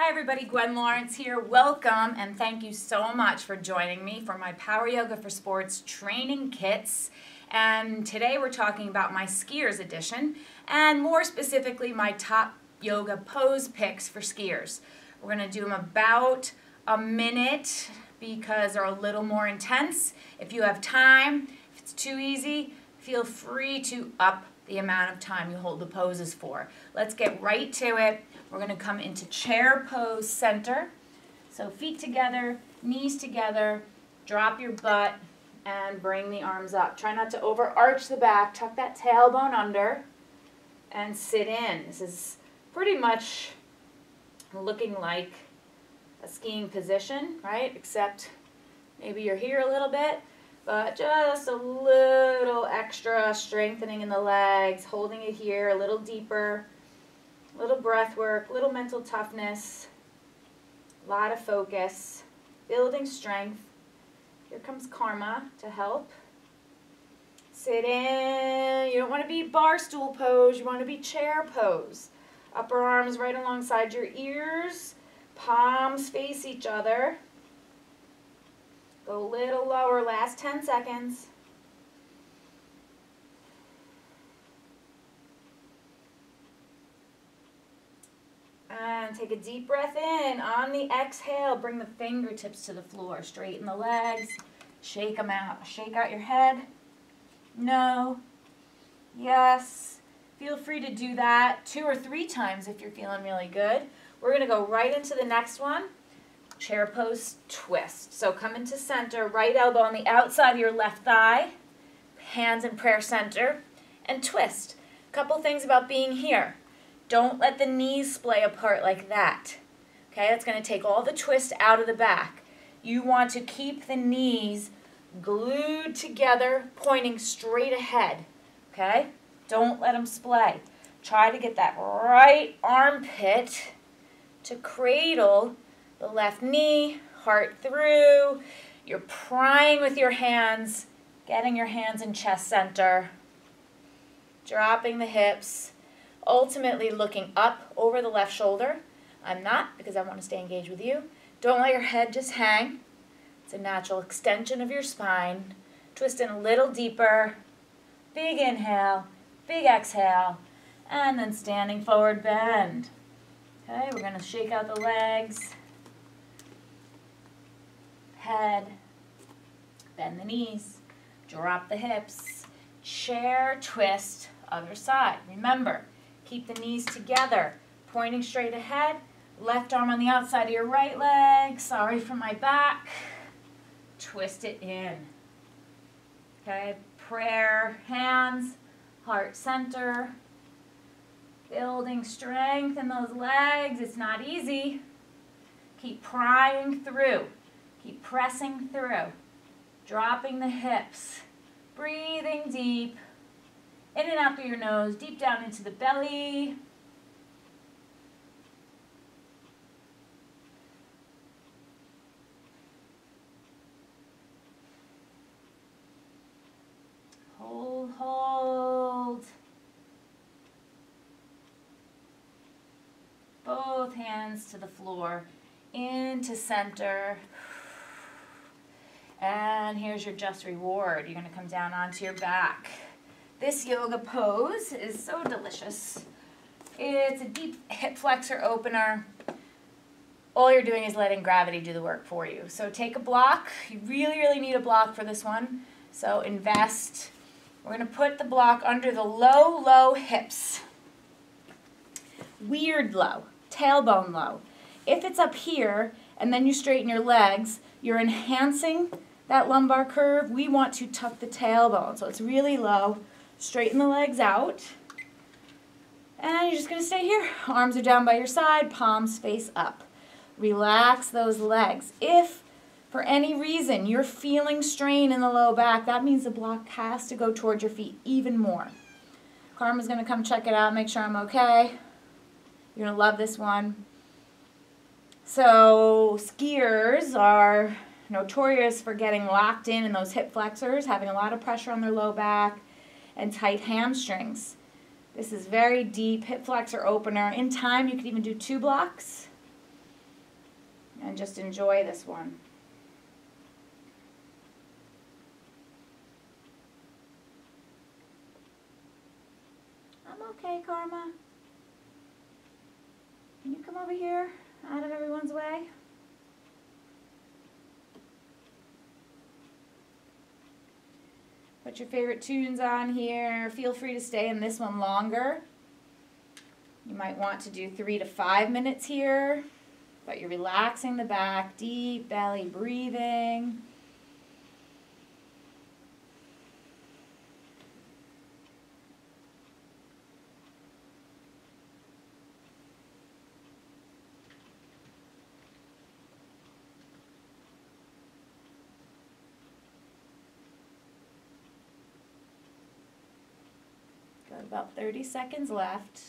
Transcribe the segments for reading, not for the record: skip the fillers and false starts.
Hi everybody, Gwen Lawrence here. Welcome and thank you so much for joining me for my Power Yoga for Sports training kits. And today we're talking about my skiers edition and more specifically my top yoga pose picks for skiers. We're going to do them about a minute because they're a little more intense. If you have time, if it's too easy, feel free to up the amount of time you hold the poses for. Let's get right to it. We're going to come into chair pose center. So feet together, knees together, drop your butt and bring the arms up. Try not to overarch the back, tuck that tailbone under and sit in. This is pretty much looking like a skiing position, right? Except maybe you're here a little bit, but just a little extra strengthening in the legs, holding it here a little deeper. Little breath work, little mental toughness, a lot of focus, building strength. Here comes karma to help. Sit in. You don't want to be bar stool pose, you want to be chair pose. Upper arms right alongside your ears, palms face each other. Go a little lower, last 10 seconds. And take a deep breath in. On the exhale, bring the fingertips to the floor. Straighten the legs. Shake them out. Shake out your head. No. Yes. Feel free to do that 2 or 3 times if you're feeling really good. We're going to go right into the next one. Chair pose twist. So come into center. Right elbow on the outside of your left thigh. Hands in prayer center. And twist. A couple things about being here. Don't let the knees splay apart like that. Okay, that's going to take all the twist out of the back. You want to keep the knees glued together, pointing straight ahead. Okay, don't let them splay. Try to get that right armpit to cradle the left knee, heart through. You're prying with your hands, getting your hands in chest center, dropping the hips. Ultimately looking up over the left shoulder. I'm not, because I want to stay engaged with you. Don't let your head just hang. It's a natural extension of your spine. Twist in a little deeper. Big inhale, big exhale, and then standing forward bend. Okay, we're going to shake out the legs. Head. Bend the knees. Drop the hips. Chair twist, other side. Remember, keep the knees together, pointing straight ahead. Left arm on the outside of your right leg. Sorry for my back. Twist it in. Okay, prayer, hands, heart center. Building strength in those legs. It's not easy. Keep prying through. Keep pressing through. Dropping the hips. Breathing deep. In and out through your nose, deep down into the belly. Hold, hold. Both hands to the floor, into center. And here's your just reward. You're going to come down onto your back. This yoga pose is so delicious. It's a deep hip flexor opener. All you're doing is letting gravity do the work for you. So take a block. You really, really need a block for this one. So invest. We're going to put the block under the low, low hips. Weird low. Tailbone low. If it's up here and then you straighten your legs, you're enhancing that lumbar curve. We want to tuck the tailbone. So it's really low. Straighten the legs out, and you're just going to stay here. Arms are down by your side, palms face up. Relax those legs. If for any reason you're feeling strain in the low back, that means the block has to go towards your feet even more. Karma's going to come check it out, make sure I'm okay. You're going to love this one. So skiers are notorious for getting locked in those hip flexors, having a lot of pressure on their low back, and tight hamstrings. This is very deep hip flexor opener. In time, you could even do 2 blocks. and just enjoy this one. I'm okay, Karma. Can you come over here, out of everyone's way? Put your favorite tunes on here. Feel free to stay in this one longer. You might want to do 3 to 5 minutes here, but you're relaxing the back, deep belly breathing. Got about 30 seconds left.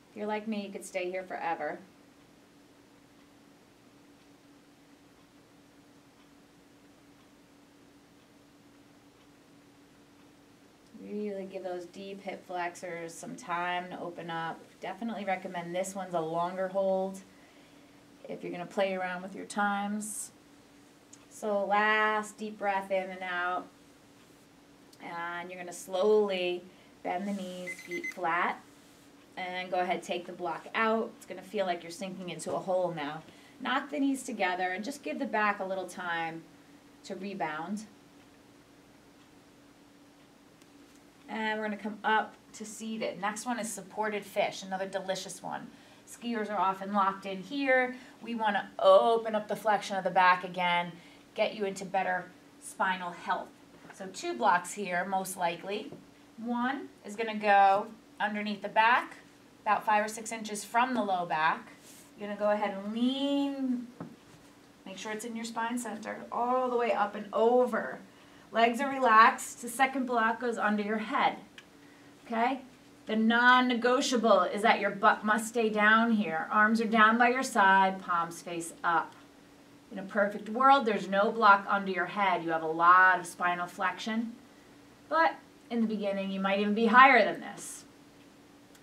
If you're like me, you could stay here forever. Really give those deep hip flexors some time to open up. Definitely recommend this one's a longer hold if you're going to play around with your times. So last deep breath in and out. And you're going to slowly bend the knees, feet flat. And go ahead, take the block out. It's going to feel like you're sinking into a hole now. Knock the knees together and just give the back a little time to rebound. And we're going to come up to seated. Next one is supported fish, another delicious one. Skiers are often locked in here. We want to open up the flexion of the back again, get you into better spinal health. So 2 blocks here, most likely. One is going to go underneath the back, about 5 or 6 inches from the low back. You're going to go ahead and lean, make sure it's in your spine center, all the way up and over. Legs are relaxed. The second block goes under your head. Okay? The non-negotiable is that your butt must stay down here. Arms are down by your side, palms face up. In a perfect world, there's no block under your head. You have a lot of spinal flexion. But in the beginning, you might even be higher than this.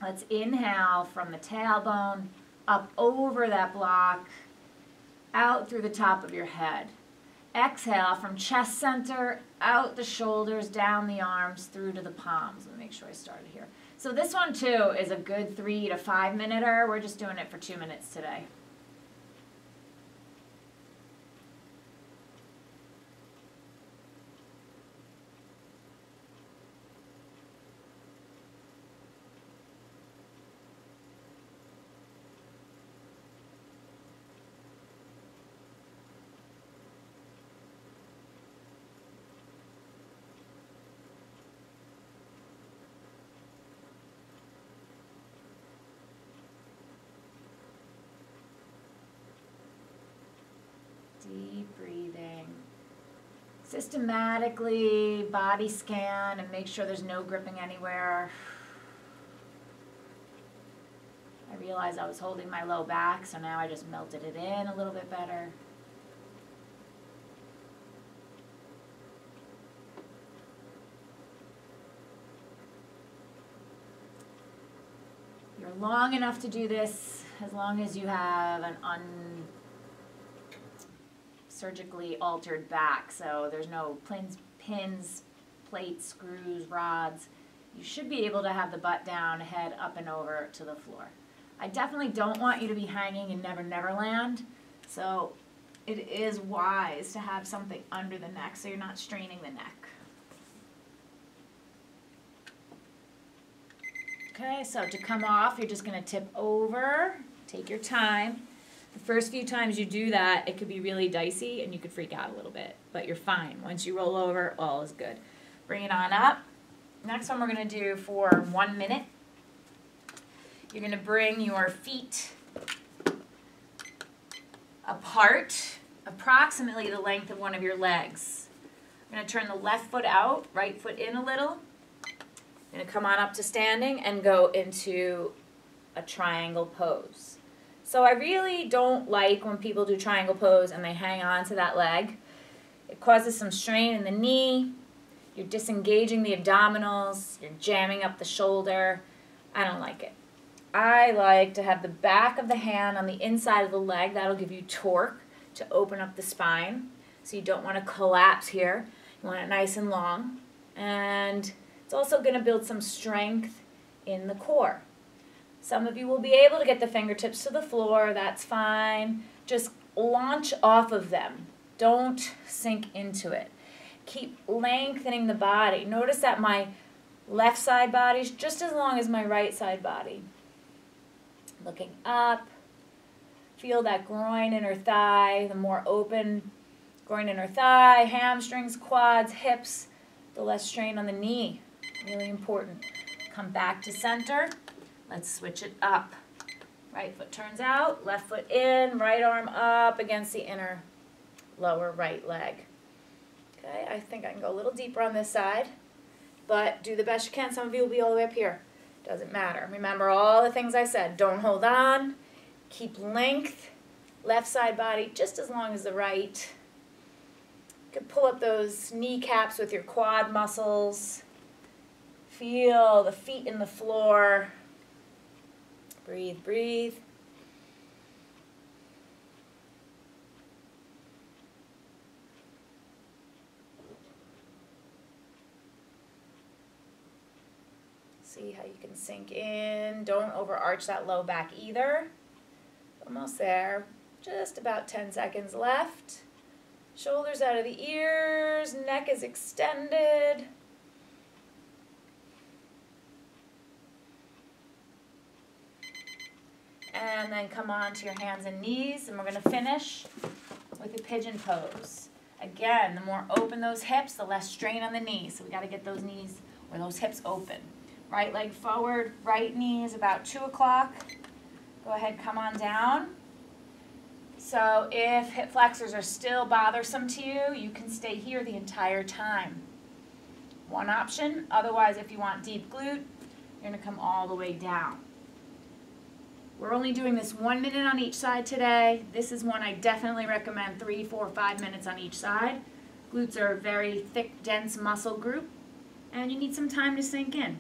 Let's inhale from the tailbone, up over that block, out through the top of your head. Exhale from chest center, out the shoulders, down the arms, through to the palms. Let me make sure I started here. So this one too is a good 3 to 5 minute-er. We're just doing it for 2 minutes today. Deep breathing. Systematically body scan and make sure there's no gripping anywhere. I realized I was holding my low back, so now I just melted it in a little bit better. You're long enough to do this as long as you have an surgically altered back, so there's no pins, plates, screws, rods. You should be able to have the butt down, head up and over to the floor. I definitely don't want you to be hanging in Never Never Land, so it is wise to have something under the neck so you're not straining the neck. Okay, so to come off, you're just going to tip over, take your time. The first few times you do that, it could be really dicey and you could freak out a little bit, but you're fine. Once you roll over, all is good. Bring it on up. Next one we're going to do for 1 minute. You're going to bring your feet apart, approximately the length of one of your legs. You're going to turn the left foot out, right foot in a little. You're going to come on up to standing and go into a triangle pose. So I really don't like when people do triangle pose and they hang on to that leg. It causes some strain in the knee. You're disengaging the abdominals. You're jamming up the shoulder. I don't like it. I like to have the back of the hand on the inside of the leg. That'll give you torque to open up the spine. So you don't want to collapse here. You want it nice and long. And it's also going to build some strength in the core. Some of you will be able to get the fingertips to the floor. That's fine. Just launch off of them. Don't sink into it. Keep lengthening the body. Notice that my left side body is just as long as my right side body. Looking up. Feel that groin, inner thigh. The more open groin, inner thigh, hamstrings, quads, hips, the less strain on the knee. Really important. Come back to center. Let's switch it up. Right foot turns out, left foot in, right arm up against the inner lower right leg. Okay, I think I can go a little deeper on this side, but do the best you can. Some of you will be all the way up here. Doesn't matter. Remember all the things I said. Don't hold on. Keep length. Left side body just as long as the right. You can pull up those kneecaps with your quad muscles. Feel the feet in the floor. Breathe, breathe. See how you can sink in. Don't overarch that low back either. Almost there. Just about 10 seconds left. Shoulders out of the ears. Neck is extended. And then come on to your hands and knees, and we're going to finish with a pigeon pose. Again, the more open those hips, the less strain on the knees. So we got to get those knees or those hips open. Right leg forward, right knee is about 2 o'clock. Go ahead, come on down. So if hip flexors are still bothersome to you, you can stay here the entire time. One option. Otherwise, if you want deep glute, you're going to come all the way down. We're only doing this 1 minute on each side today. This is one I definitely recommend 3, 4, 5 minutes on each side. Glutes are a very thick, dense muscle group, and you need some time to sink in.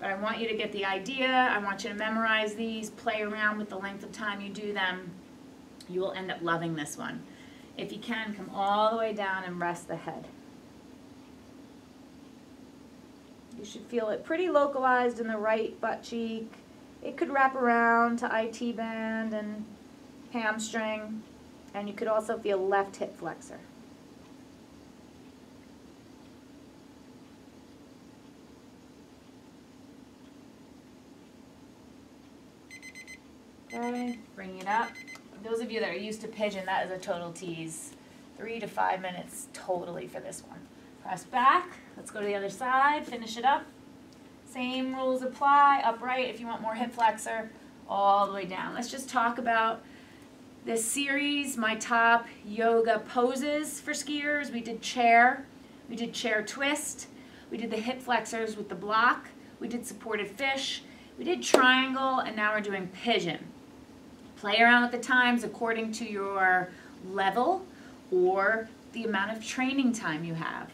But I want you to get the idea. I want you to memorize these, play around with the length of time you do them. You will end up loving this one. If you can, come all the way down and rest the head. You should feel it pretty localized in the right butt cheek. It could wrap around to IT band and hamstring, and you could also feel left hip flexor. Okay, bring it up. Those of you that are used to pigeon, that is a total tease. 3 to 5 minutes totally for this one. Press back. Let's go to the other side. Finish it up. Same rules apply. Upright if you want more hip flexor. All the way down. Let's just talk about this series, my top yoga poses for skiers. We did chair. We did chair twist. We did the hip flexors with the block. We did supported fish. We did triangle, and now we're doing pigeon. Play around with the times according to your level or the amount of training time you have.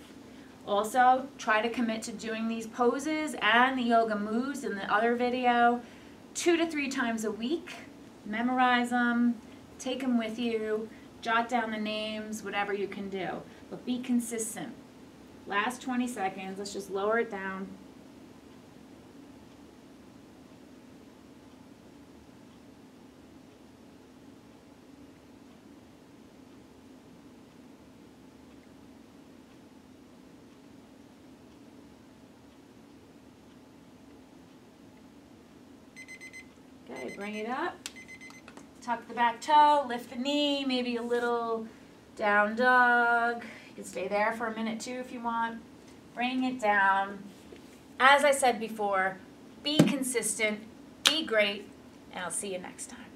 Also, try to commit to doing these poses and the yoga moves in the other video 2 to 3 times a week. Memorize them, take them with you, jot down the names, whatever you can do. But be consistent. Last 20 seconds, let's just lower it down. Okay, bring it up, tuck the back toe, lift the knee, maybe a little down dog. You can stay there for a minute too if you want. Bring it down. As I said before, be consistent, be great, and I'll see you next time.